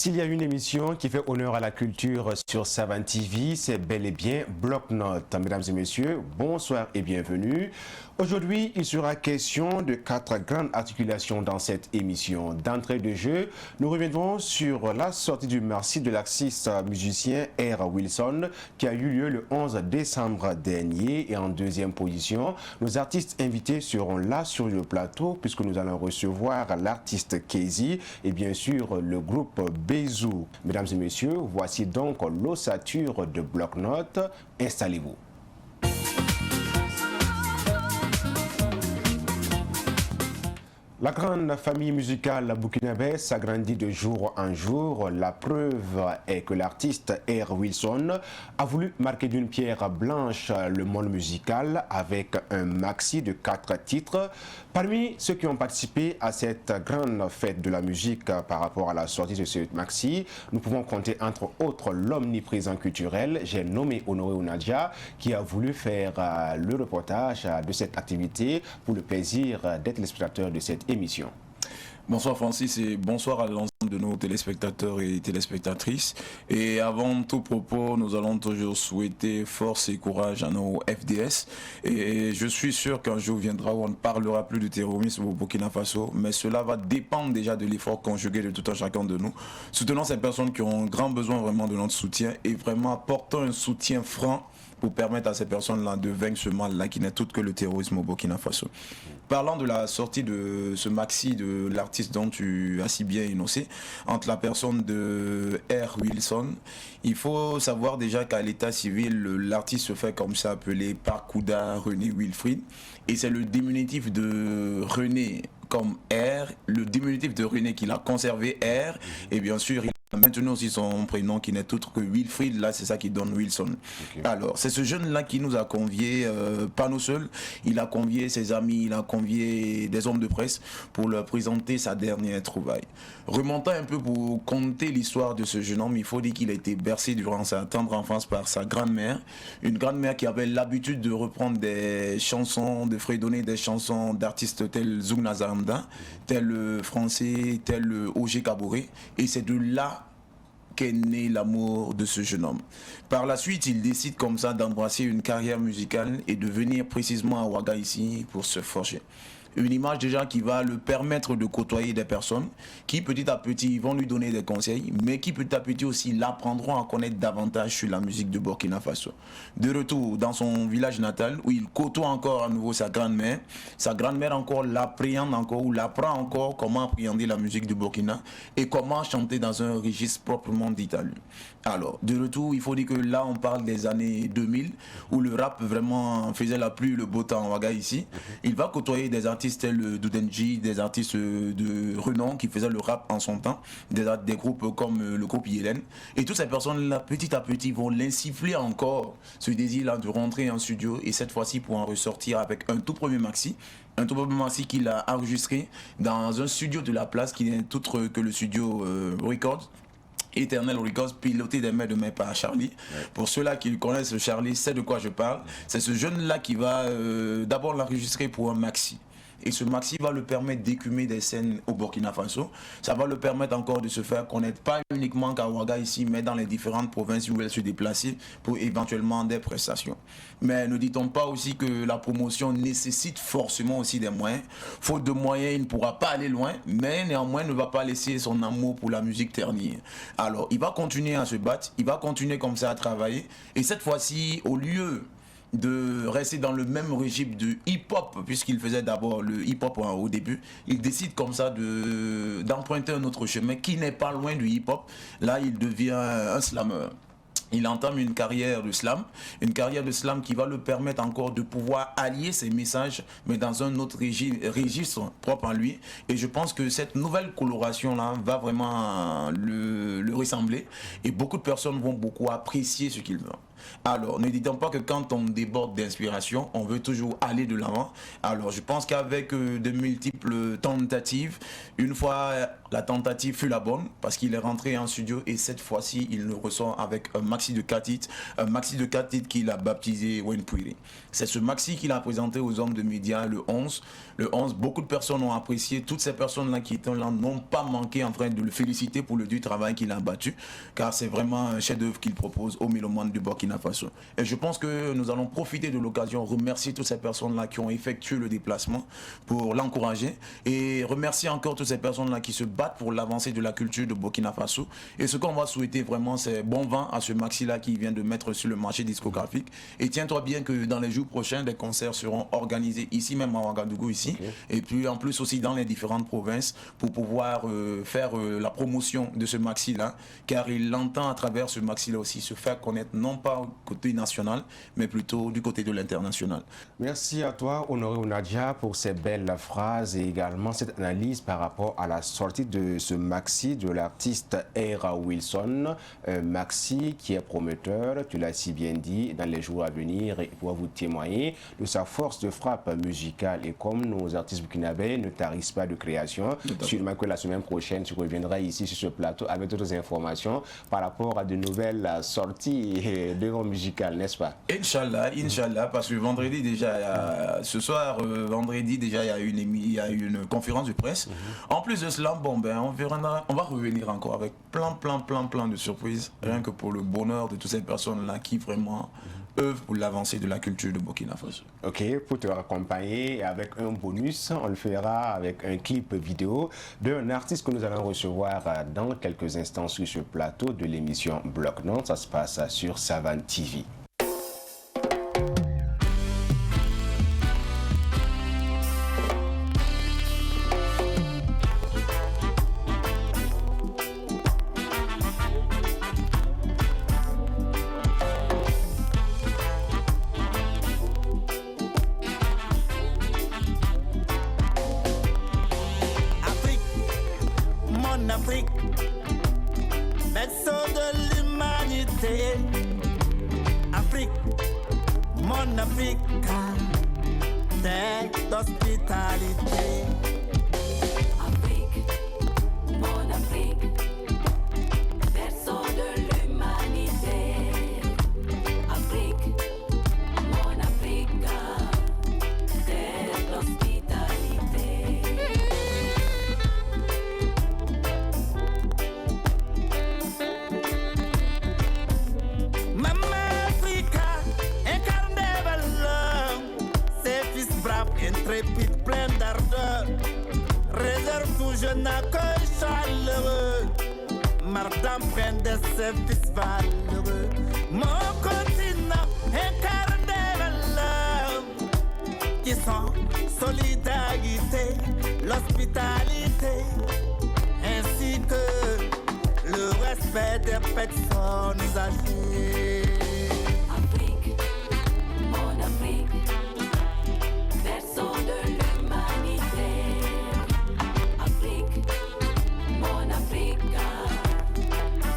S'il y a une émission qui fait honneur à la culture sur Savan TV, c'est bel et bien Bloc-Notes. Mesdames et messieurs, bonsoir et bienvenue. Aujourd'hui, il sera question de 4 grandes articulations dans cette émission. D'entrée de jeu, nous reviendrons sur la sortie du merci de l'artiste musicien R. Wilson qui a eu lieu le 11 décembre dernier. Et en deuxième position, nos artistes invités seront là sur le plateau puisque nous allons recevoir l'artiste Casey et bien sûr le groupe Bézou. Mesdames et messieurs, voici donc l'ossature de Bloc-Notes. Installez-vous. La grande famille musicale burkinabé s'agrandit de jour en jour. La preuve est que l'artiste R. Wilson a voulu marquer d'une pierre blanche le monde musical avec un maxi de 4 titres. Parmi ceux qui ont participé à cette grande fête de la musique par rapport à la sortie de ce maxi, nous pouvons compter entre autres l'omniprésent culturel, j'ai nommé Honoré Onadia, qui a voulu faire le reportage de cette activité pour le plaisir des téléspectateurs de cette émission. Bonsoir Francis et bonsoir à l'ensemble de nos téléspectateurs et téléspectatrices. Et avant tout propos, nous allons toujours souhaiter force et courage à nos FDS. Et je suis sûr qu'un jour viendra où on ne parlera plus de terrorisme au Burkina Faso, mais cela va dépendre déjà de l'effort conjugué de tout un chacun de nous. Soutenons ces personnes qui ont grand besoin vraiment de notre soutien et vraiment apportons un soutien franc pour permettre à ces personnes-là de vaincre ce mal-là qui n'est tout que le terrorisme au Burkina Faso. Parlant de la sortie de ce maxi de l'artiste dont tu as si bien énoncé, entre la personne de R. Wilson, il faut savoir déjà qu'à l'état civil, l'artiste se fait comme ça appeler Parkouda René Wilfried, et c'est le diminutif de René comme R, le diminutif de René qu'il a conservé R, et bien sûr il a maintenant aussi son prénom qui n'est autre que Wilfried, là c'est ça qui donne Wilson. Okay. Alors c'est ce jeune là qui nous a conviés, pas nous seuls, il a convié ses amis, il a convié des hommes de presse pour leur présenter sa dernière trouvaille. Remontant un peu pour conter l'histoire de ce jeune homme, il faut dire qu'il a été bercé durant sa tendre enfance par sa grand-mère, une grand-mère qui avait l'habitude de reprendre des chansons, de fredonner des chansons d'artistes tels Zouk Nazaranda, tel français, tel O.G. Kaboré, et c'est de là qu'est né l'amour de ce jeune homme. Par la suite, il décide comme ça d'embrasser une carrière musicale et de venir précisément à Ouaga ici pour se forger. Une image déjà qui va le permettre de côtoyer des personnes qui petit à petit vont lui donner des conseils, mais qui petit à petit aussi l'apprendront à connaître davantage sur la musique de Burkina Faso. De retour dans son village natal où il côtoie encore à nouveau sa grand-mère encore l'appréhende encore ou l'apprend encore comment appréhender la musique du Burkina et comment chanter dans un registre proprement dit à lui. Alors, de retour, il faut dire que là on parle des années 2000 où le rap vraiment faisait la pluie, le beau temps en Ouaga ici. Il va côtoyer des artistes tels Doudenji, des artistes de renom qui faisaient le rap en son temps, des groupes comme le groupe Yélène. Et toutes ces personnes-là, petit à petit, vont l'insuffler encore ce désir-là de rentrer en studio et cette fois-ci pour en ressortir avec un tout premier maxi. Un tout premier maxi qu'il a enregistré dans un studio de la place qui n'est autre que le studio Records. Eternal Records, piloté des mains de main par Charlie. Ouais. Pour ceux-là qui connaissent Charlie, c'est de quoi je parle. C'est ce jeune-là qui va d'abord l'enregistrer pour un maxi. Et ce maxi va le permettre d'écumer des scènes au Burkina Faso. Ça va le permettre encore de se faire connaître, pas uniquement qu'à Ouaga ici, mais dans les différentes provinces où elle se déplace pour éventuellement des prestations. Mais ne dit-on pas aussi que la promotion nécessite forcément aussi des moyens. Faute de moyens, il ne pourra pas aller loin, mais néanmoins ne va pas laisser son amour pour la musique ternir. Alors, il va continuer à se battre, il va continuer comme ça à travailler. Et cette fois-ci, au lieu de rester dans le même régime de hip-hop, puisqu'il faisait d'abord le hip-hop au début, il décide comme ça d'emprunter un autre chemin qui n'est pas loin du hip-hop. Là, il devient un slammer. Il entame une carrière de slam qui va le permettre encore de pouvoir allier ses messages, mais dans un autre registre propre à lui. Et je pense que cette nouvelle coloration-là va vraiment le ressembler. Et beaucoup de personnes vont beaucoup apprécier ce qu'il veut. Alors, ne dites pas que quand on déborde d'inspiration, on veut toujours aller de l'avant. Alors, je pense qu'avec de multiples tentatives, une fois la tentative fut la bonne, parce qu'il est rentré en studio et cette fois-ci, il le ressort avec un maxi de 4 titres, qu'il a baptisé When Pretty. C'est ce maxi qu'il a présenté aux hommes de médias le 11. Le 11, beaucoup de personnes ont apprécié. Toutes ces personnes-là qui étaient là n'ont pas manqué en train de le féliciter pour le dur travail qu'il a battu, car c'est vraiment un chef-d'œuvre qu'il propose aux mélomanes du Burkina Faso. Et je pense que nous allons profiter de l'occasion, remercier toutes ces personnes-là qui ont effectué le déplacement pour l'encourager et remercier encore toutes ces personnes-là qui se battent pour l'avancée de la culture de Burkina Faso. Et ce qu'on va souhaiter vraiment, c'est bon vent à ce maxi-là qui vient de mettre sur le marché discographique. Et tiens-toi bien que dans les jours prochains, des concerts seront organisés ici même à Ouagadougou, ici. Okay. Et puis en plus aussi dans les différentes provinces pour pouvoir faire la promotion de ce maxi-là, car il entend à travers ce maxi-là aussi se faire connaître non pas au côté national, mais plutôt du côté de l'international. Merci à toi, Honoré Ounadia, pour ces belles phrases et également cette analyse par rapport à la sortie de ce maxi de l'artiste Era Wilson. Un maxi qui est prometteur, tu l'as si bien dit, dans les jours à venir et pourra vous témoigner de sa force de frappe musicale. Et comme nos artistes burkinabés ne tarissent pas de création, sûrement que la semaine prochaine, tu reviendras ici sur ce plateau avec d'autres informations par rapport à de nouvelles sorties d'œuvres musicales, n'est-ce pas? Inch'Allah, Inch'Allah, parce que vendredi déjà, ce soir, vendredi déjà, il y a une conférence de presse. En plus de cela, bon, ben, on va revenir encore avec plein de surprises, rien que pour le bonheur de toutes ces personnes-là qui vraiment œuvrent pour l'avancée de la culture de Burkina Faso. Ok, pour te raccompagner avec un bonus, on le fera avec un clip vidéo d'un artiste que nous allons recevoir dans quelques instants sur ce plateau de l'émission Bloc Note. Ça se passe sur Savane TV. Afrique, berceau de l'humanité. Afrique, mon Afrique, terre d'hospitalité. Afrique, mon Afrique, berceau de l'humanité. Afrique, mon Afrique, terre d'hospitalité. Intrépide, plein d'ardeur, réserve tout jeune accueil chaleureux, Martin plein de services valeureux. Mon continent incarne des valeurs qui sont solidarité, l'hospitalité, ainsi que le respect des personnes âgées. Afrique, mon Afrique, berceau de l'humanité. Afrique, mon Afrique,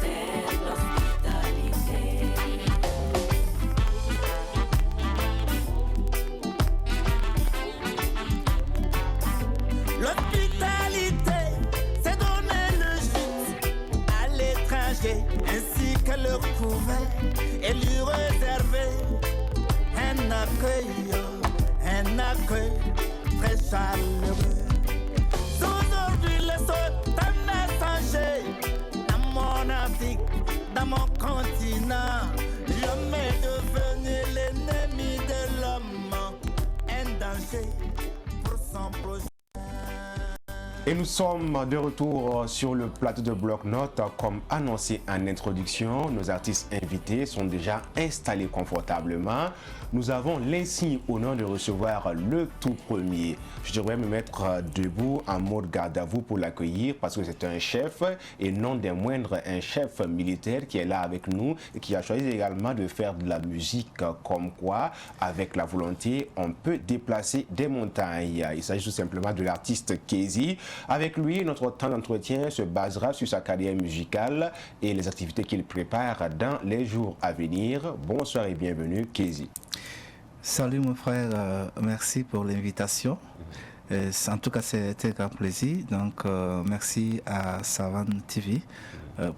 terre d'hospitalité. L'hospitalité, c'est donner le gîte à l'étranger, ainsi que le couvert, et lui réserver un accueil très chaleureux. Aujourd'hui, les autres messagers dans mon Afrique, dans mon continent, l'homme est devenu l'ennemi de l'homme, un danger pour son projet. Et nous sommes de retour sur le plateau de Bloc Note. Comme annoncé en introduction, nos artistes invités sont déjà installés confortablement. Nous avons l'insigne honneur de recevoir le tout premier. Je devrais me mettre debout en mode garde à vous pour l'accueillir parce que c'est un chef et non des moindres, un chef militaire qui est là avec nous et qui a choisi également de faire de la musique comme quoi, avec la volonté, on peut déplacer des montagnes. Il s'agit tout simplement de l'artiste Kézi. Avec lui, notre temps d'entretien se basera sur sa carrière musicale et les activités qu'il prépare dans les jours à venir. Bonsoir et bienvenue, Kezi. Salut mon frère, merci pour l'invitation. En tout cas, c'était un grand plaisir. Donc, merci à Savan TV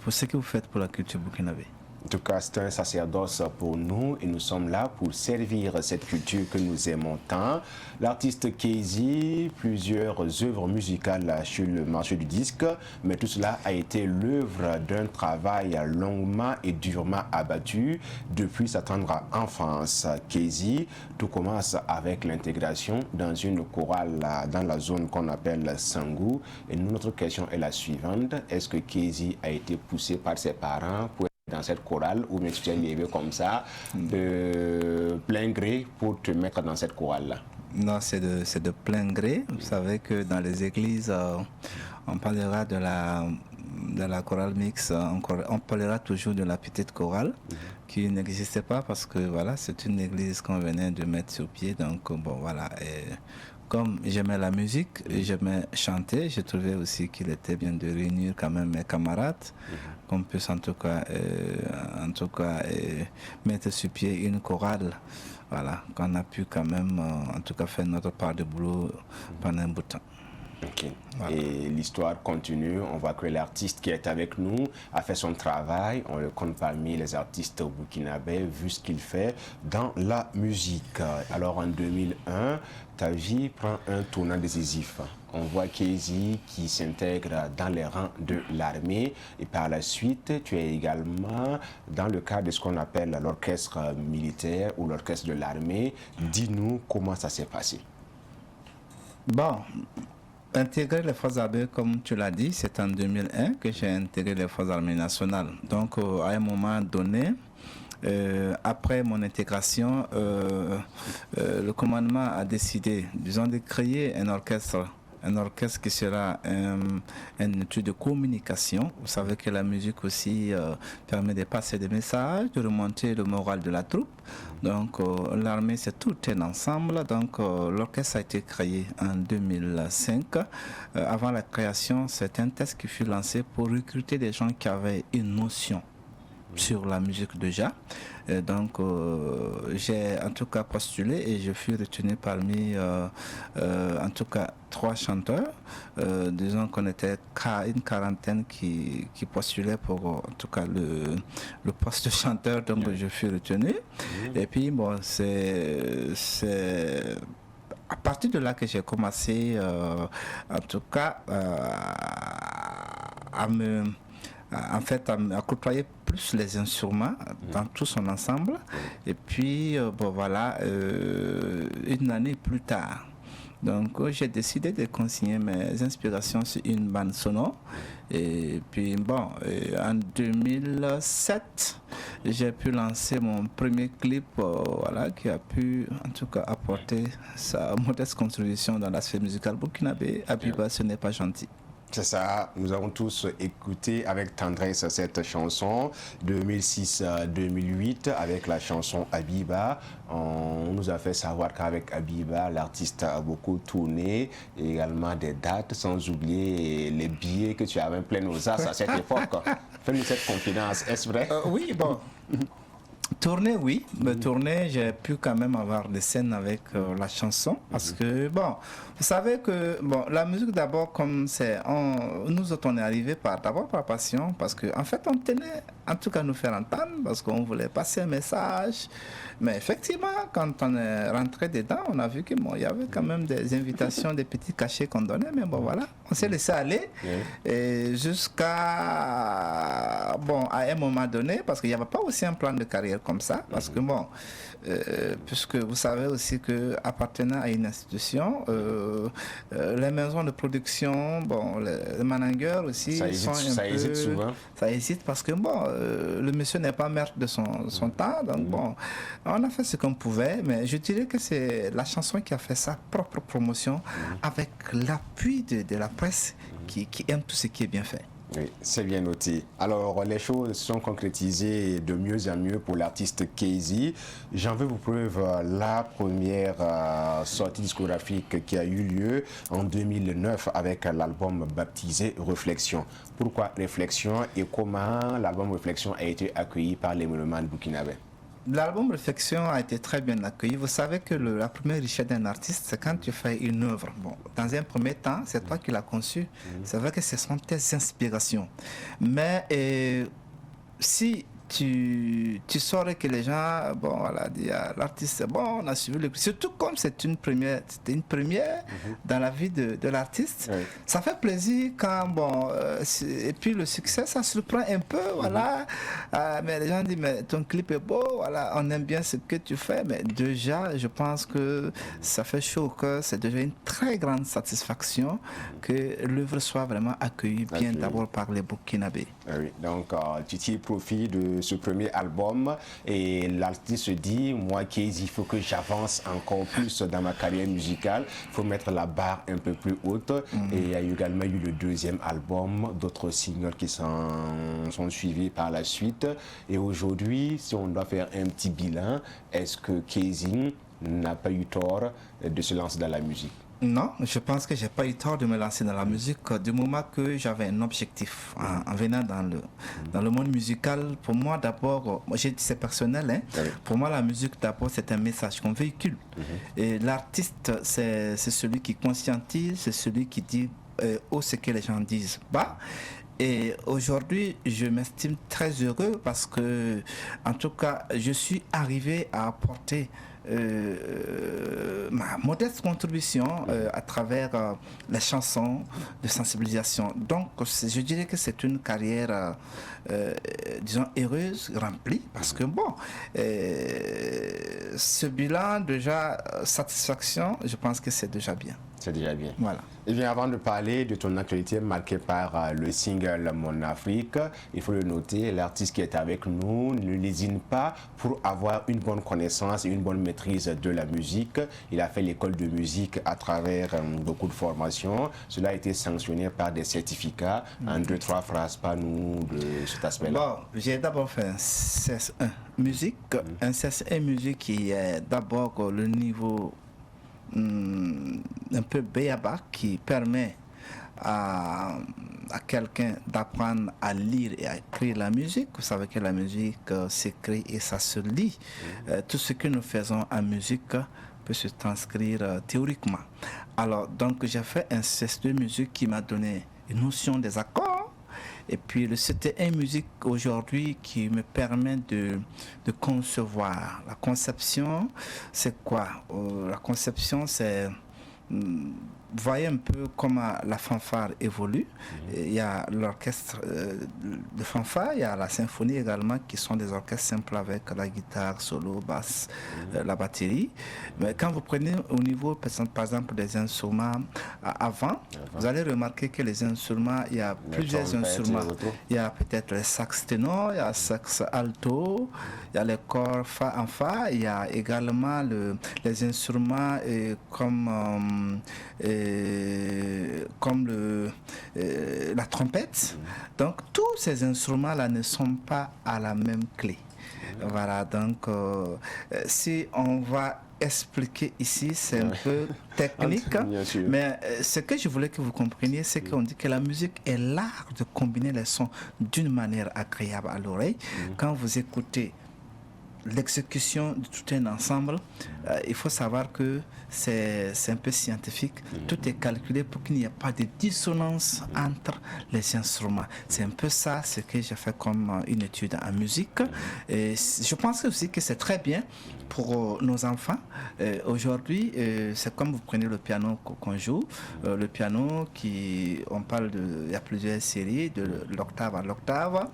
pour ce que vous faites pour la culture burkinabé. En tout cas, c'est un sacerdoce pour nous et nous sommes là pour servir cette culture que nous aimons tant. L'artiste Kezi, plusieurs œuvres musicales sur le marché du disque, mais tout cela a été l'œuvre d'un travail longuement et durement abattu depuis sa tendre enfance. Kezi, tout commence avec l'intégration dans une chorale dans la zone qu'on appelle Sangou. Et nous, notre question est la suivante. Est-ce que Kezi a été poussé par ses parents pour dans cette chorale ou bien tu t'es levé comme ça de plein gré pour te mettre dans cette chorale-là? Non, c'est de plein gré. Vous savez que dans les églises, on parlera de la chorale mixte, on parlera toujours de la petite chorale qui n'existait pas parce que voilà, c'est une église qu'on venait de mettre sur pied. Donc bon, voilà. Et comme j'aimais la musique et j'aimais chanter, je trouvais aussi qu'il était bien de réunir quand même mes camarades, qu'on puisse en tout cas mettre sur pied une chorale, voilà, qu'on a pu quand même en tout cas faire notre part de boulot pendant un bout de temps. Ok. Voilà. Et l'histoire continue. On voit que l'artiste qui est avec nous a fait son travail. On le compte parmi les artistes burkinabés vu ce qu'il fait dans la musique. Alors en 2001, ta vie prend un tournant décisif. On voit Kezi qui s'intègre dans les rangs de l'armée et par la suite, tu es également dans le cadre de ce qu'on appelle l'orchestre militaire ou l'orchestre de l'armée. Dis-nous comment ça s'est passé. Bon. Intégrer les forces armées, comme tu l'as dit, c'est en 2001 que j'ai intégré les forces armées nationales. Donc, à un moment donné, après mon intégration, le commandement a décidé, disons, de créer un orchestre qui sera une étude de communication. Vous savez que la musique aussi permet de passer des messages, de remonter le moral de la troupe. Donc l'armée, c'est tout un ensemble. Donc l'orchestre a été créé en 2005. Avant la création, c'est un test qui fut lancé pour recruter des gens qui avaient une notion sur la musique déjà. Donc j'ai en tout cas postulé et je fus retenu parmi en tout cas 3 chanteurs. Disons qu'on était une quarantaine qui postulait pour en tout cas le poste de chanteur, donc je fus retenu. Et puis bon, c'est à partir de là que j'ai commencé en tout cas à côtoyer plus les instruments dans tout son ensemble. Et puis, bon voilà, une année plus tard, donc j'ai décidé de consigner mes inspirations sur une bande sonore. Et puis bon, en 2007, j'ai pu lancer mon premier clip, voilà, qui a pu en tout cas apporter sa modeste contribution dans l'aspect musical burkinabé. Abiba, ce n'est pas gentil. C'est ça, nous avons tous écouté avec tendresse cette chanson 2006-2008 avec la chanson Abiba. On nous a fait savoir qu'avec Abiba, l'artiste a beaucoup tourné, et également des dates, sans oublier les billets que tu avais plein aux as à cette époque. Fais-nous cette confidence, est-ce vrai? Oui, bon. Tourner, oui. Mais tourner, j'ai pu quand même avoir des scènes avec la chanson. Parce que, bon, vous savez que bon, la musique d'abord, comme c'est. Nous autres, on est arrivés d'abord par passion. Parce qu'en fait, on tenait en tout cas nous faire entendre. Parce qu'on voulait passer un message. Mais effectivement, quand on est rentré dedans, on a vu qu'il y avait quand même des invitations, des petits cachets qu'on donnait. Mais bon, voilà, on s'est laissé aller. Et jusqu'à. Bon, à un moment donné, parce qu'il n'y avait pas aussi un plan de carrière comme ça, parce que bon, puisque vous savez aussi que appartenant à une institution, les maisons de production, bon, les managers aussi ça hésite souvent. Ça hésite parce que bon, le monsieur n'est pas maître de son temps, donc bon, on a fait ce qu'on pouvait, mais je dirais que c'est la chanson qui a fait sa propre promotion avec l'appui de la presse qui aime tout ce qui est bien fait. Oui, c'est bien noté. Alors, les choses sont concrétisées de mieux en mieux pour l'artiste Kayzy. J'en veux pour preuve la première sortie discographique qui a eu lieu en 2009 avec l'album baptisé Réflexion. Pourquoi Réflexion et comment l'album Réflexion a été accueilli par les mélomanes burkinabés? L'album Réflexion a été très bien accueilli. Vous savez que la première richesse d'un artiste, c'est quand tu fais une œuvre. Bon, dans un premier temps, c'est toi qui l'as conçue. C'est vrai que ce sont tes inspirations. Mais si tu saurais que les gens, bon, voilà, disent, l'artiste, c'est bon, on a suivi le... Surtout comme c'était une première dans la vie de l'artiste. Oui. Ça fait plaisir quand, bon, et puis le succès, ça surprend un peu, voilà. Mais les gens disent, mais ton clip est beau, voilà, on aime bien ce que tu fais. Mais déjà, je pense que ça fait chaud au cœur, c'est déjà une très grande satisfaction que l'œuvre soit vraiment accueillie bien d'abord par les Burkinabés. Oui, donc tu tires profit de ce premier album et l'artiste se dit, moi Kayzy, il faut que j'avance encore plus dans ma carrière musicale, il faut mettre la barre un peu plus haute. Et il y a également eu le deuxième album, d'autres singles qui sont suivis par la suite. Et aujourd'hui, si on doit faire un petit bilan, est-ce que Kayzy n'a pas eu tort de se lancer dans la musique? Non, je pense que j'ai pas eu tort de me lancer dans la musique du moment que j'avais un objectif en venant dans le monde musical. Pour moi, d'abord, c'est personnel, hein. Oui. Pour moi, la musique, d'abord, c'est un message qu'on véhicule. Et l'artiste, c'est celui qui conscientise, c'est celui qui dit haut ce que les gens disent bas. Et aujourd'hui, je m'estime très heureux parce que, en tout cas, je suis arrivé à apporter ma modeste contribution à travers les chansons de sensibilisation. Donc, je dirais que c'est une carrière, disons, heureuse, remplie, parce que, bon, ce bilan, déjà, satisfaction, je pense que c'est déjà bien. C'est déjà bien. Voilà. Et bien, avant de parler de ton actualité marquée par le single Mon Afrique, il faut le noter, l'artiste qui est avec nous ne lésine pas pour avoir une bonne connaissance et une bonne maîtrise de la musique. Il a fait l'école de musique à travers beaucoup de formations. Cela a été sanctionné par des certificats. En 2-3 phrases, pas nous de cet aspect-là. Bon, j'ai d'abord fait un CS1 musique. Un CS1 musique qui est d'abord le niveau un peu béaba qui permet à quelqu'un d'apprendre à lire et à écrire la musique. Vous savez que la musique s'écrit et ça se lit. Tout ce que nous faisons en musique peut se transcrire théoriquement. Alors, donc, j'ai fait un CS2 musique qui m'a donné une notion des accords. Et puis le CT1 musique aujourd'hui qui me permet de concevoir. La conception, c'est quoi? La conception, c'est... Vous voyez un peu comment la fanfare évolue. Il y a l'orchestre de fanfare, il y a la symphonie également, qui sont des orchestres simples avec la guitare, solo, basse, la batterie. Mais quand vous prenez au niveau, par exemple, des instruments avant, vous allez remarquer que les instruments, il y a plusieurs instruments. Il y a peut-être les sax ténor, il y a sax alto, il y a les corps fa en fa, il y a également les instruments comme la trompette. Donc tous ces instruments-là ne sont pas à la même clé. Voilà, donc si on va expliquer ici, c'est un peu technique, mais ce que je voulais que vous compreniez, c'est qu'on dit que la musique est l'art de combiner les sons d'une manière agréable à l'oreille. Quand vous écoutez l'exécution de tout un ensemble, il faut savoir que c'est un peu scientifique. Tout est calculé pour qu'il n'y ait pas de dissonance entre les instruments. C'est un peu ça ce que j'ai fait comme une étude en musique. Et je pense aussi que c'est très bien pour nos enfants. Aujourd'hui, c'est comme vous prenez le piano qu'on joue. Le piano, on parle il y a plusieurs séries, de l'octave à l'octave.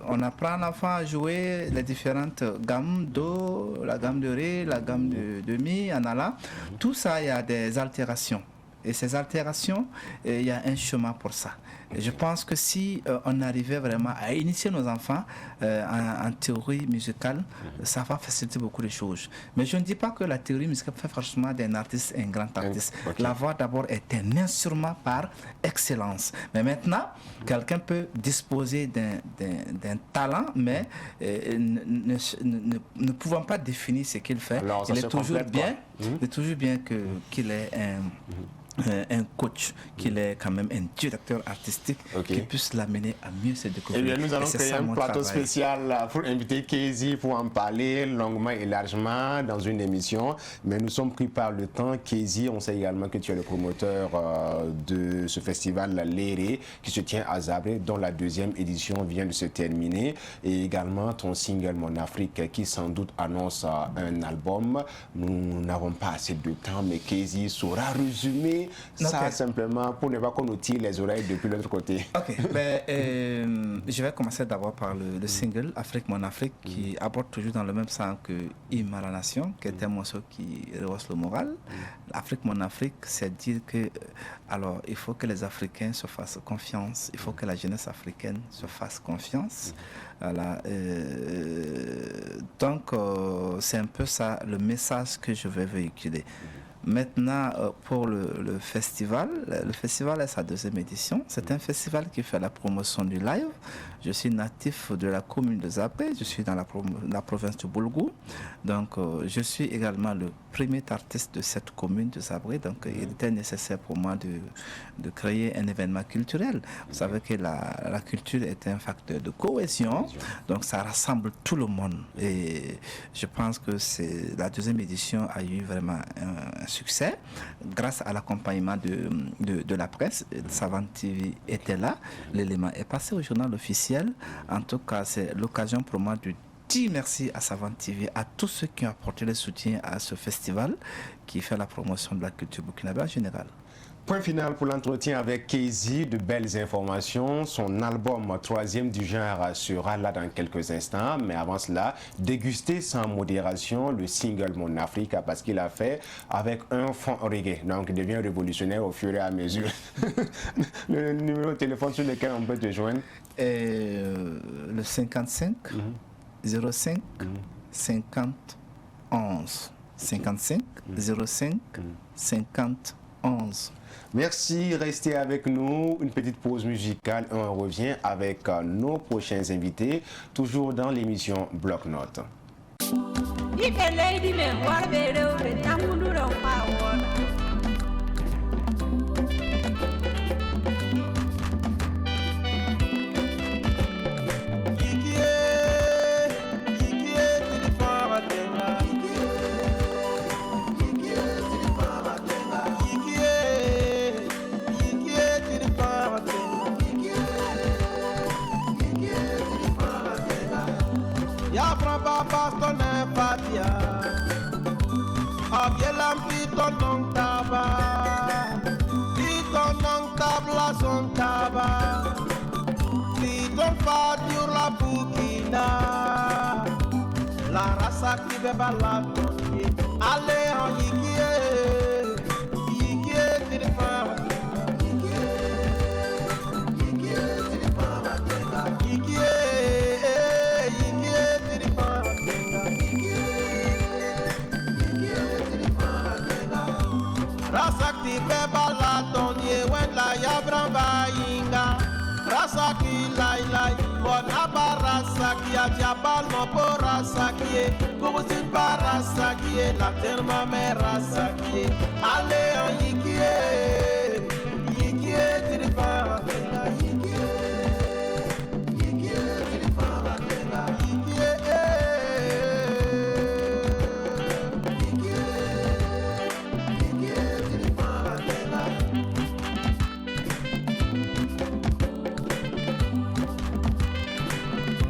On apprend à l'enfant à jouer les différentes gammes Do, la gamme de Ré, la gamme de Mi, en allant. Tout ça, il y a des altérations. Et ces altérations, il y a un chemin pour ça. Et je pense que si on arrivait vraiment à initier nos enfants en théorie musicale, ça va faciliter beaucoup de choses. Mais je ne dis pas que la théorie musicale fait franchement d'un artiste un grand artiste. Okay. La voix d'abord est un instrument par excellence. Mais maintenant, quelqu'un peut disposer d'un talent, mais ne pouvant pas définir ce qu'il fait. Alors, Il est toujours bien qu'il ait un coach, qu'il est quand même un directeur artistique qui puisse l'amener à mieux se découvrir. Eh bien, nous allons créer un plateau travail. spécial pour inviter Kezi pour en parler longuement et largement dans une émission. Mais nous sommes pris par le temps. Kezi, on sait également que tu es le promoteur de ce festival Léré qui se tient à Zabré, dont la 2e édition vient de se terminer. Et également ton single Mon Afrique qui sans doute annonce un album. Nous n'avons pas assez de temps, mais Kezi saura résumer ça simplement pour ne pas qu'on nous tire les oreilles depuis l'autre côté. Ok, je vais commencer d'abord par le single Afrique, Mon Afrique, qui aborde toujours dans le même sens que Hymne à la Nation, qui est un morceau qui rehausse le moral. Afrique, Mon Afrique, c'est dire que alors il faut que les Africains se fassent confiance, il faut que la jeunesse africaine se fasse confiance. Voilà, donc c'est un peu ça le message que je vais véhiculer. Maintenant, pour le festival est sa 2e édition. C'est un festival qui fait la promotion du live. Je suis natif de la commune de Zabré, je suis dans la province de Boulgou. Donc, je suis également le premier artiste de cette commune de Zabré. Donc, il était nécessaire pour moi de créer un événement culturel. Vous savez que la culture est un facteur de cohésion. Donc, ça rassemble tout le monde. Et je pense que la 2e édition a eu vraiment un succès grâce à l'accompagnement de la presse. Savant TV était là, l'élément est passé au journal officiel. En tout cas, c'est l'occasion pour moi de dire merci à Savant TV, à tous ceux qui ont apporté le soutien à ce festival qui fait la promotion de la culture burkinabé en général. Point final pour l'entretien avec Kezi, de belles informations. Son album 3e du genre sera là dans quelques instants. Mais avant cela, dégustez sans modération le single Mon Afrique parce qu'il a fait avec un fond reggae. Donc il devient révolutionnaire au fur et à mesure. Le numéro de téléphone sur lequel on peut te joindre? Le 55 05 50 11. 55 05 50 11. Merci, restez avec nous. Une petite pause musicale et on revient avec nos prochains invités, toujours dans l'émission Bloc Note. La raça qui veut balader, allez en yikie, tire fama, yikie, tire fama, yikie, tire fama, tire fama. Raça qui veut balader, when la yabramba inga, raça qui lai. Bona barasa qui a diabal no borasa qui est Kousin barasa qui est la terma merasa qui est allez en yikie tirifara yikie tirifara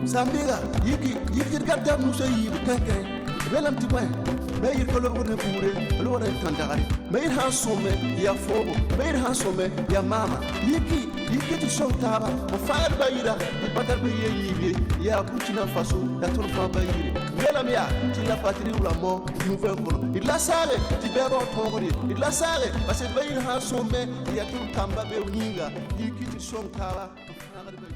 Sambiga, yiki gadda muso yi keke, belam tibai, meir kolo ne pure, lo re tandari, meir ha somme ya fobo, meir ha somme ya mama, yiki ikiti sontaba o fayar bayira batar baye yibe ya Burkina Faso ya turfa bayire yela miya ti la patrie ou la mort nouvelle kono il la sale ti bebo tongori il la sale parce que bayir ha sombe ya tur kamba be uninga ikiti sontaba o fayar bayira.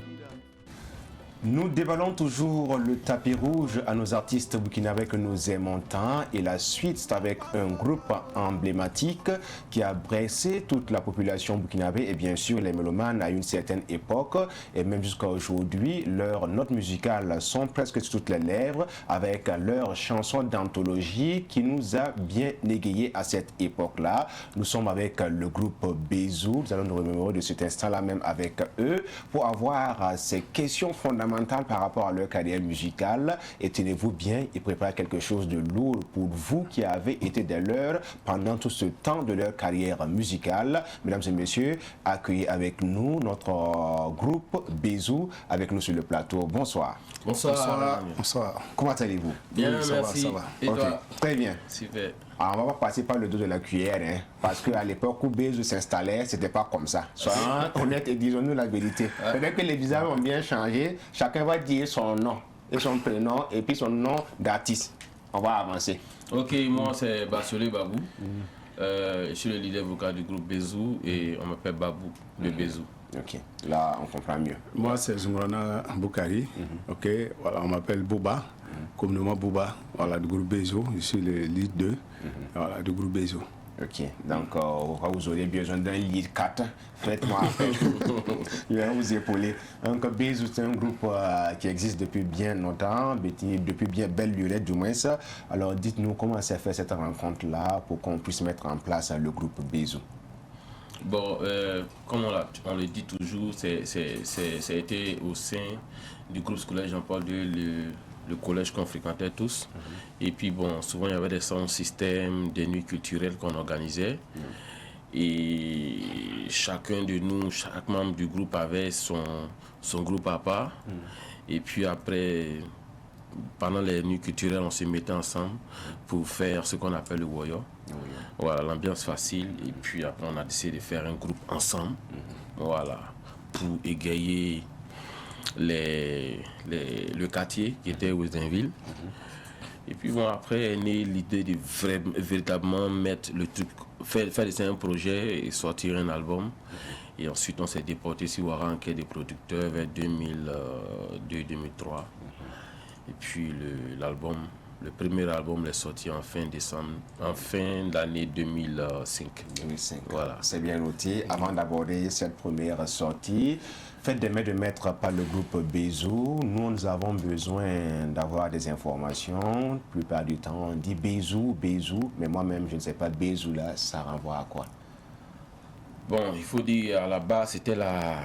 Nous déballons toujours le tapis rouge à nos artistes burkinabés que nous aimons tant et la suite c'est avec un groupe emblématique qui a bressé toute la population burkinabé et bien sûr les mélomanes à une certaine époque et même jusqu'à aujourd'hui leurs notes musicales sont presque sur toutes les lèvres avec leurs chansons d'anthologie qui nous a bien égayés à cette époque-là. Nous sommes avec le groupe Bézou, nous allons nous remémorer de cet instant-là même avec eux pour avoir ces questions fondamentales par rapport à leur carrière musicale et tenez-vous bien, ils préparent quelque chose de lourd pour vous qui avez été des leurs pendant tout ce temps de leur carrière musicale. Mesdames et messieurs, accueillez avec nous notre groupe Bézou avec nous sur le plateau. Bonsoir. Bonsoir. Bonsoir. Comment allez-vous? Bien, Oui, merci. Ça va. Et Ok, toi? très bien. Super. Alors, on va pas passer par le dos de la cuillère, hein, parce qu'à l'époque où Bézou s'installait, c'était pas comme ça. Soyons honnêtes et disons-nous la vérité. C'est vrai que les visages ont bien changé. Chacun va dire son nom et son prénom et puis son nom d'artiste. On va avancer. Ok, moi c'est Bassolé Babou. Je suis le leader vocal du groupe Bézou et on m'appelle Babou, le Bézou. Ok, là on comprend mieux. Moi, c'est Zumrana Boukari. Ok, voilà, on m'appelle Bouba, communément Bouba, voilà, du groupe Bézou. Je suis le lead 2 voilà, du groupe Bézou. Ok, donc vous aurez besoin d'un lead 4. Faites-moi appel. Je vais vous épauler. Donc Bézou, c'est un groupe qui existe depuis bien longtemps, depuis bien belle lurette du moins. Alors dites-nous comment s'est fait cette rencontre-là pour qu'on puisse mettre en place le groupe Bézou. Bon, comme on le dit toujours, ça a été au sein du groupe scolaire Jean-Paul II, le collège qu'on fréquentait tous. Et puis bon, souvent il y avait des sound systems, des nuits culturelles qu'on organisait. Et chacun de nous, chaque membre du groupe avait son groupe à part. Et puis après, pendant les nuits culturelles, on se mettait ensemble pour faire ce qu'on appelle le woyo. Voilà, l'ambiance facile. Et puis après, on a décidé de faire un groupe ensemble. Voilà, pour égayer le quartier qui était aux Dainville. Et puis bon, après est née l'idée de véritablement mettre le truc, faire un projet et sortir un album. Et ensuite, on s'est déporté sur Ouaran, qui est des producteurs, vers 2002-2003. Et puis l'album, le premier album est sorti en fin d'année 2005. 2005. Voilà. C'est bien noté. Avant d'aborder cette première sortie, faites de mettre par le groupe Bézou. Nous avons besoin d'avoir des informations. La plupart du temps, on dit Bézou, mais moi-même, je ne sais pas, Bézou là, ça renvoie à quoi? Bon, il faut dire, à la base, c'était la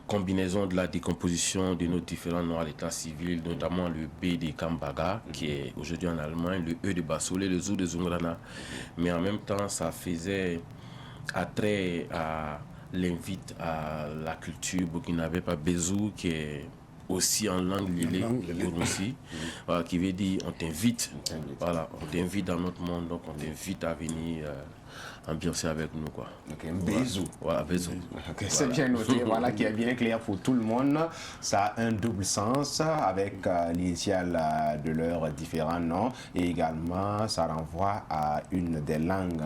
combinaison de la décomposition de nos différents noms à l'état civil, notamment le B de Kambaga, qui est aujourd'hui en Allemagne, le E de Bassolé, le ZOU de Zungrana. Mais en même temps, ça faisait attrait à l'invite à la culture burkinabé par Bézou, qui est aussi en langue lilé, aussi, voilà, qui veut dire on t'invite, voilà, on t'invite dans notre monde, donc on t'invite à venir ambiancer avec nous, quoi. Ok, Bézou. Voilà, Bézou. Okay, c'est bien noté, voilà, qui est bien clair pour tout le monde. Ça a un double sens avec l'initiale de leurs différents noms et également ça renvoie à une des langues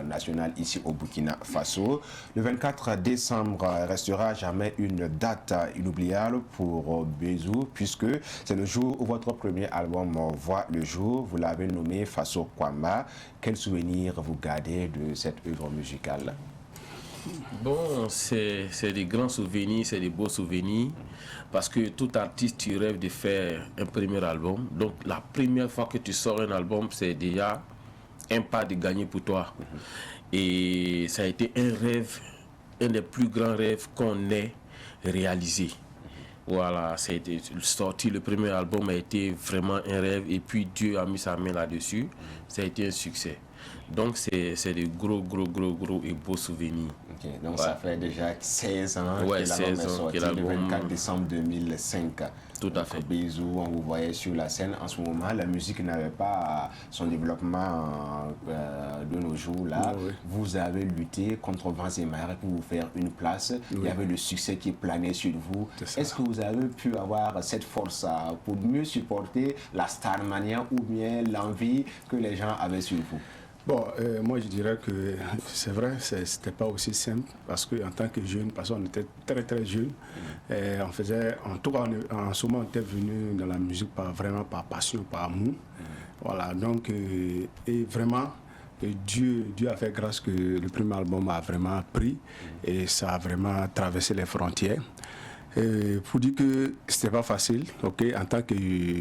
nationales ici au Burkina Faso. Le 24 décembre restera jamais une date inoubliable pour Bézou puisque c'est le jour où votre premier album voit le jour. Vous l'avez nommé Faso Kwamba. Quel souvenir vous gardez de cette œuvre musicale? Bon, c'est des grands souvenirs, c'est des beaux souvenirs, parce que tout artiste, tu rêves de faire un premier album. Donc, la première fois que tu sors un album, c'est déjà un pas de gagner pour toi. Et ça a été un rêve, un des plus grands rêves qu'on ait réalisé. Voilà, ça a été sorti, le premier album a été vraiment un rêve, et puis Dieu a mis sa main là-dessus, ça a été un succès. Donc c'est des gros et beaux souvenirs. Ok, donc Ouais. ça fait déjà 16 ans Ouais, que l'album 16 est ans sorti, que l'album- le 24 décembre 2005. Tout à fait. Bisous, on vous voyait sur la scène. En ce moment, la musique n'avait pas son développement de nos jours là. Oui. Vous avez lutté contre vents et marées pour vous faire une place. Il y avait le succès qui planait sur vous. C'est ça. Est-ce que vous avez pu avoir cette force pour mieux supporter la Starmania ou bien l'envie que les gens avaient sur vous? Bon, moi je dirais que c'est vrai, c'était pas aussi simple parce qu'en tant que jeune, parce qu'on était très jeune, on faisait, en tout cas en ce moment on était venu dans la musique vraiment par passion, par amour. Voilà, donc et vraiment Dieu a fait grâce que le premier album a vraiment pris et ça a vraiment traversé les frontières. Pour dire que c'était pas facile, ok, en tant que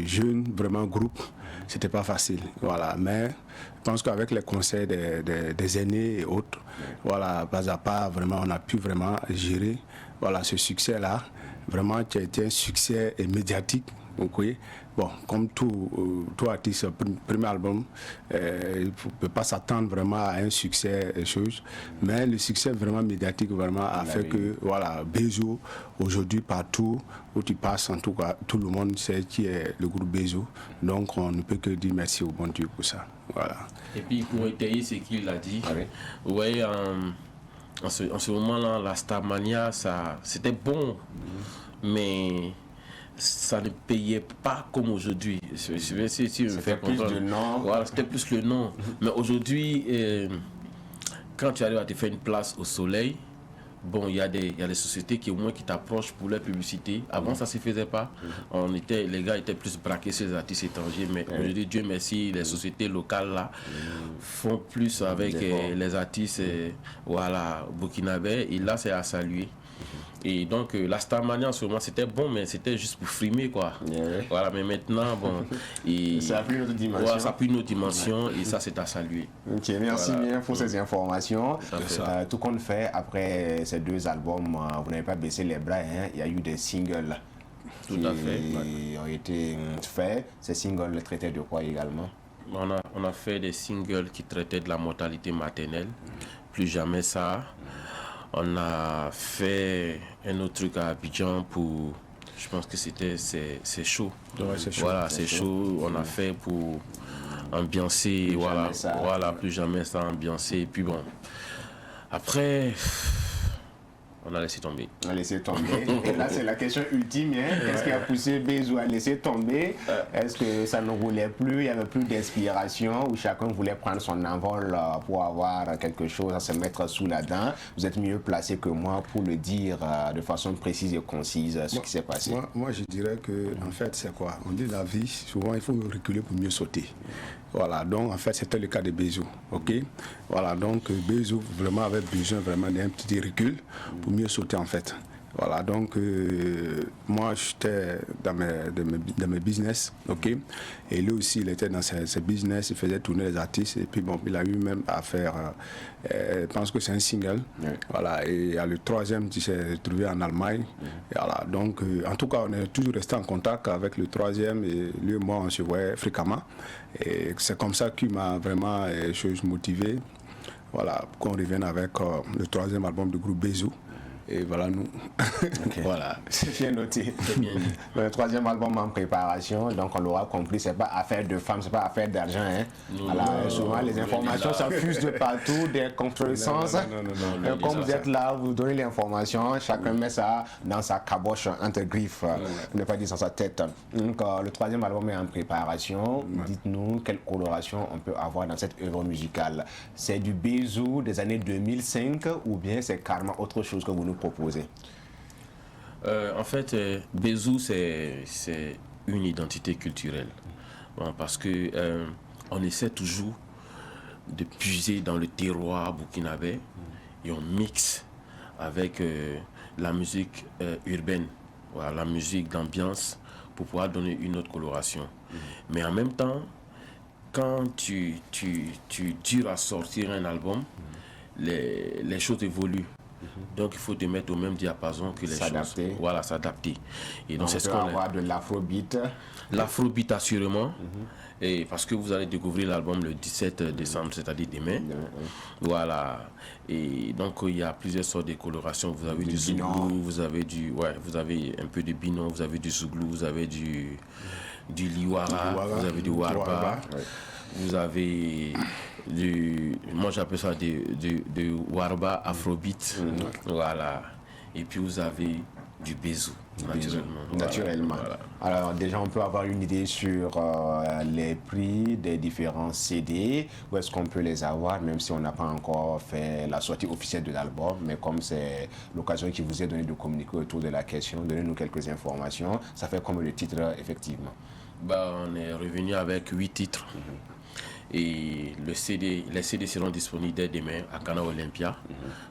jeune, vraiment groupe, c'était pas facile, voilà. Mais je pense qu'avec les conseils des aînés et autres, voilà, pas à pas, vraiment, on a pu vraiment gérer, voilà, ce succès-là. Vraiment, qui a été un succès médiatique, ok. Bon, comme tout artiste, premier album, il ne peut pas s'attendre vraiment à un succès et choses, mais le succès vraiment médiatique vraiment a fait que, voilà, Bezo, aujourd'hui, partout où tu passes, en tout cas, tout le monde sait qui est le groupe Bezo. Donc, on ne peut que dire merci au bon Dieu pour ça. Voilà. Et puis pour étayer ce qu'il a dit, Ah oui. vous voyez, en ce moment-là, la Starmania, c'était bon, mais ça ne payait pas comme aujourd'hui. Si tu me C'était fais plus comprendre. le nom. Voilà, c'était plus le nom. Mais aujourd'hui, quand tu arrives à te faire une place au soleil, bon, il y a des sociétés qui au moins qui t'approchent pour leur publicité. Avant, ça ne se faisait pas. Les gars étaient plus braqués sur les artistes étrangers, mais aujourd'hui, Dieu merci, les sociétés locales là font plus avec les artistes voilà, burkinabés. Et là, c'est à saluer. Et donc la Starmania en ce moment c'était bon, mais c'était juste pour frimer quoi. Yeah. Voilà, mais maintenant bon, et Ça a pris une autre dimension. voilà, ça a pris une autre dimension et ça c'est à saluer. Ok, merci Voilà. bien pour ces informations. à fait. Tout compte fait, après ces deux albums, vous n'avez pas baissé les bras. Hein. Il y a eu des singles Tout qui à fait. ont été faits. Ces singles traitaient de quoi également? On a fait des singles qui traitaient de la mortalité maternelle, plus jamais ça. On a fait un autre truc à Abidjan pour, je pense que c'est chaud. Ouais, c'est chaud. Voilà, c'est chaud. On a fait pour ambiancer, voilà, jamais ça. voilà, plus jamais ça, ambiancer. Et puis bon, après, on a laissé tomber. On a laissé tomber. Et là, c'est la question ultime. Hein. Qu'est-ce qui a poussé Bezo à laisser tomber? Est-ce que ça ne roulait plus? Il n'y avait plus d'inspiration ou chacun voulait prendre son envol pour avoir quelque chose à se mettre sous la dent? Vous êtes mieux placé que moi pour le dire de façon précise et concise ce qui s'est passé. Moi, je dirais que, en fait, c'est quoi? On dit la vie, souvent, il faut reculer pour mieux sauter. Voilà, donc en fait, c'était le cas de Bezo, ok? Voilà, donc Bezo vraiment avait besoin vraiment d'un petit recul pour mieux sauter en fait. Voilà, donc moi j'étais dans mes business, ok? Et lui aussi, il était dans ses business, il faisait tourner les artistes. Et puis bon, il a eu même à faire, je pense que c'est un single. Oui. Voilà, et il y a le troisième qui s'est trouvé en Allemagne. Et voilà, donc en tout cas, on est toujours resté en contact avec le troisième. Et lui et moi, on se voyait fréquemment. Et c'est comme ça qu'il m'a vraiment motivé. Voilà, qu'on revienne avec le troisième album du groupe Bezo. Et voilà nous. Voilà. C'est bien noté. Le troisième album en préparation, donc on l'aura compris, c'est pas affaire de femmes, c'est pas affaire d'argent. Hein. Voilà, souvent les informations s'affusent de partout, des contresens. Non. Comme vous êtes là, vous donnez l'information, chacun met ça dans sa caboche entre griffes, pour ne pas dire dans sa tête. Donc le troisième album est en préparation. Dites-nous quelle coloration on peut avoir dans cette œuvre musicale. C'est du Bezo des années 2005 ou bien c'est carrément autre chose que vous nous proposez? En fait, Bezo, c'est une identité culturelle. Bon, parce que on essaie toujours de puiser dans le terroir burkinabé et on mixe avec la musique urbaine, voilà, la musique d'ambiance pour pouvoir donner une autre coloration. Mais en même temps, quand tu dures à sortir un album, les choses évoluent. Donc il faut te mettre au même diapason que les choses. S'adapter. Voilà, s'adapter. Et donc On c'est ce peut qu'on avoir de l'afrobeat. L'afrobeat assurément. Et parce que vous allez découvrir l'album le 17 décembre, c'est-à-dire demain. Voilà. Et donc il y a plusieurs sortes de colorations. Vous avez du zouglou, vous avez un peu de binon, vous avez du zouglou, vous avez du liwara, vous avez du warba. Vous avez moi j'appelle ça du warba afrobeat. Voilà. Et puis vous avez du bezou, naturellement. Voilà. Alors déjà on peut avoir une idée sur les prix des différents CD, où est-ce qu'on peut les avoir, même si on n'a pas encore fait la sortie officielle de l'album, mais comme c'est l'occasion qui vous est donnée de communiquer autour de la question, donnez-nous quelques informations. Ça fait comme le titre effectivement. On est revenu avec 8 titres. Et les CD seront disponibles dès demain à Canal Olympia.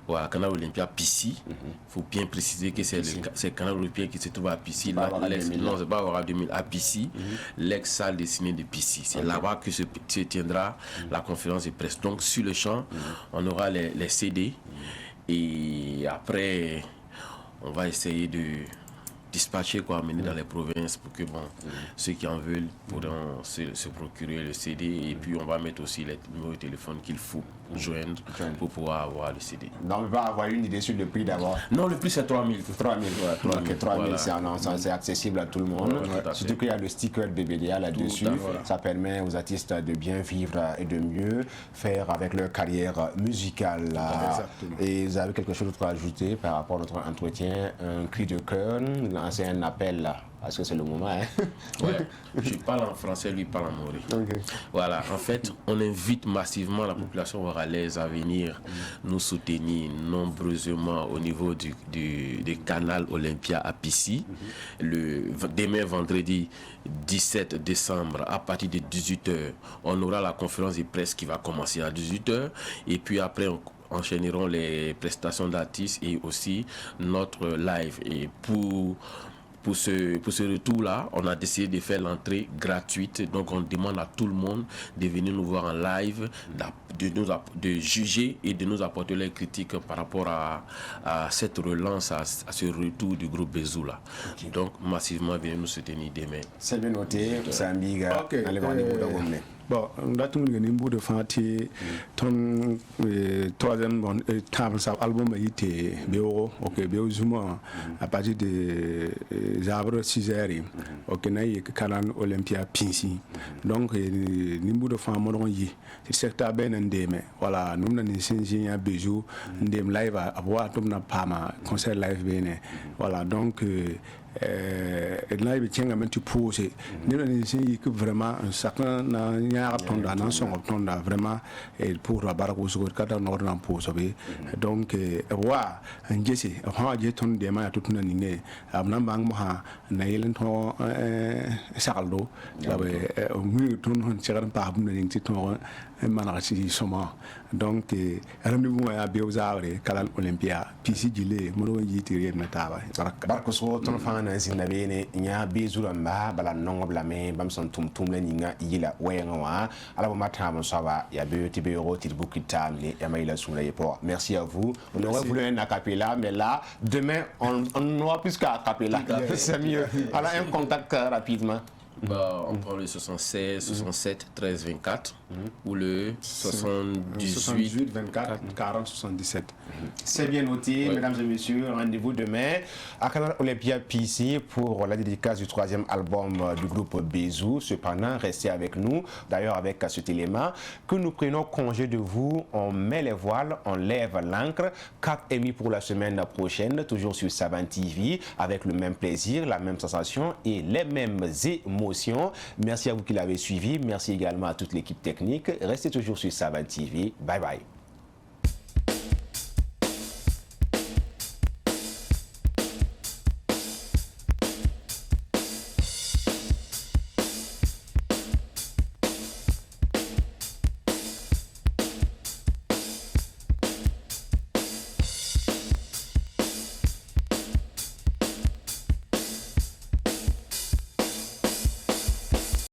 Voilà, Canal Olympia PC. Il faut bien préciser que c'est Canal Olympia qui se trouve à PC. Non, c'est pas Aura 2000, à PC, l'ex-salle de ciné de PC. C'est là-bas que se tiendra la conférence de presse. Donc sur le champ, on aura les CD. Et après, on va essayer de dispatcher, amener dans les provinces pour que ceux qui en veulent pourront se procurer le CD, et puis on va mettre aussi les numéros de téléphone qu'il faut joindre pour pouvoir avoir le CD. Donc on va avoir une idée sur le prix d'abord. Non, le prix c'est 3000. 3000, ok, 3000 c'est accessible à tout le monde. Surtout qu'il y a le sticker BBDA là-dessus. Ça permet aux artistes de bien vivre et de mieux faire avec leur carrière musicale. Et vous avez quelque chose d'autre à ajouter par rapport à notre entretien, un cri de cœur, c'est un appel là, parce que c'est le moment. Je parle en français, lui parle en maori. Voilà, en fait, on invite massivement la population oralaise à venir nous soutenir nombreusement au niveau du canal Olympia à Pissi. Demain, vendredi 17 décembre, à partir de 18h, on aura la conférence de presse qui va commencer à 18h. Et puis après, on enchaîneront les prestations d'artistes et aussi notre live. Et pour ce retour-là, on a décidé de faire l'entrée gratuite. Donc, on demande à tout le monde de venir nous voir en live, de juger et de nous apporter les critiques par rapport à cette relance, à ce retour du groupe Bezou là. Donc, massivement, venez nous soutenir demain. C'est bien noté, c'est un big. Bon, là, tout le monde de fanti ton troisième album a été Béo, ok, Béo Zuma, à partir de Zabre 6h, ok, naïe Calan Olympia Pinsi. Donc, nimbu de femmes ont y, c'est secteur ben and deme. Voilà, nous n'avons pas un bijou, dem live à voir, tout n'a pas ma concert live bene. Voilà, donc, là il tient à mettre poser nous avons que vraiment chacun n'a pas dans son optonda vraiment et pour la barre sur cadre nord en pose donc wa un jesse ha je ton de ma tout na ni amna bang ma na yelen to saldo la mu ton hon cheran pa bu na ti ton manara ci soma donc rendez-vous à Béozaure Canal Olympia PC Gile mo yiti na taba barko so ton fa na zina bene nya bezura mba bala nongo blame bam son tum le ninga yila wenga wa ala ma tamo sawa ya be ti be roti bukita le ya maila sula yepo. Merci à vous. On aurait voulu un acapella, mais là demain on n'aura plus qu'à acapella. C'est mieux. Alors un contact rapidement. On prend le 76 67 13 24 ou le 78 24 40 77. C'est bien noté, mesdames et messieurs. Rendez-vous demain à Canal Olympia PC pour la dédicace du 3e album du groupe Bezou. Cependant, restez avec nous. D'ailleurs, avec cet élément, que nous prenons congé de vous. On met les voiles, on lève l'ancre. 4 émis pour la semaine prochaine, toujours sur Savan TV, avec le même plaisir, la même sensation et les mêmes émotions. Merci à vous qui l'avez suivi. Merci également à toute l'équipe technique. Restez toujours sur Savan TV. Bye bye.